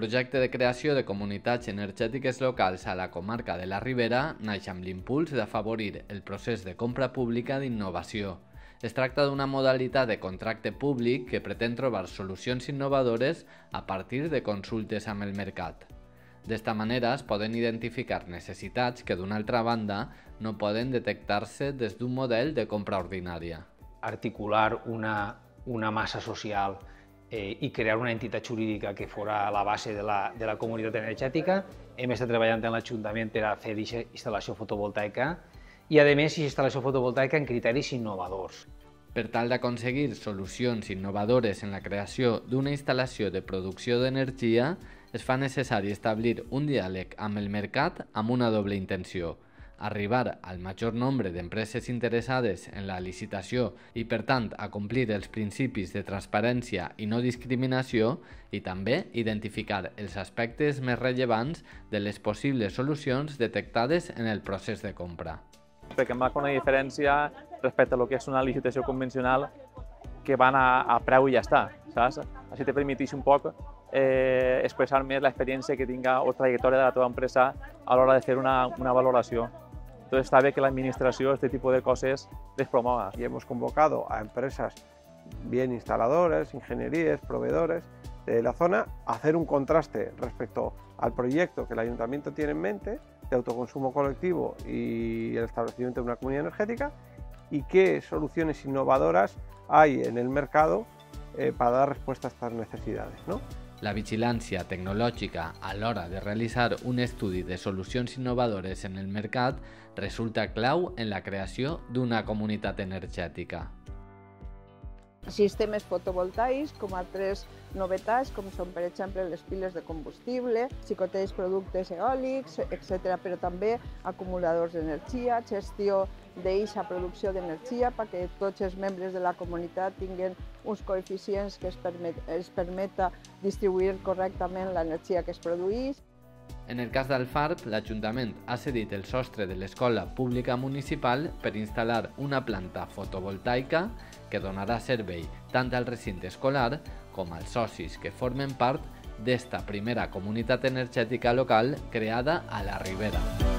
projecte de creació de comunitats energètiques locals a la comarca de la Ribera naix amb l'impuls d'afavorir el procés de compra pública d'innovació. Es tracta d'una modalitat de contracte públic que pretén trobar solucions innovadores a partir de consultes amb el mercat. D'esta manera es poden identificar necessitats que d'una altra banda no poden detectar-se des d'un model de compra ordinària. Articular una massa social i crear una entitat jurídica que fora la base de la comunitat energètica. Hem estat treballant amb l'Ajuntament per a fer aquesta instal·lació fotovoltaica i, a més, instal·lació fotovoltaica en criteris innovadors. Per tal d'aconseguir solucions innovadores en la creació d'una instal·lació de producció d'energia, es fa necessari establir un diàleg amb el mercat amb una doble intenció: arribar al major nombre d'empreses interessades en la licitació i, per tant, acomplir els principis de transparència i no discriminació, i també identificar els aspectes més rellevants de les possibles solucions detectades en el procés de compra. Perquè marca una diferència respecte a lo que és una licitació convencional que van a preu i ja està, saps? Així te permeteix un poc expressar més l'experiència que tinga o trajectòria de la teva empresa a l'hora de fer una valoració. Entonces está bien que la administración este tipo de cosas les promueva. Y hemos convocado a empresas, bien instaladores, ingenierías, proveedores de la zona, a hacer un contraste respecto al proyecto que el Ayuntamiento tiene en mente de autoconsumo colectivo y el establecimiento de una comunidad energética, y qué soluciones innovadoras hay en el mercado para dar respuesta a estas necesidades, ¿no? La vigilància tecnològica a l'hora de realitzar un estudi de solucions innovadores en el mercat resulta clau en la creació d'una comunitat energètica. Sistemes fotovoltaics, com altres novetats, com són, per exemple, les piles de combustible, xicotells productes eòlics, etc., però també acumuladors d'energia, gestió d'eixa producció d'energia perquè tots els membres de la comunitat tinguin uns coeficients que es permeta distribuir correctament l'energia que es produeix. En el cas d'Alfarb, l'Ajuntament ha cedit el sostre de l'escola pública municipal per instal·lar una planta fotovoltaica que donarà servei tant al recinte escolar com als socis que formen part d'esta primera comunitat energètica local creada a la Ribera.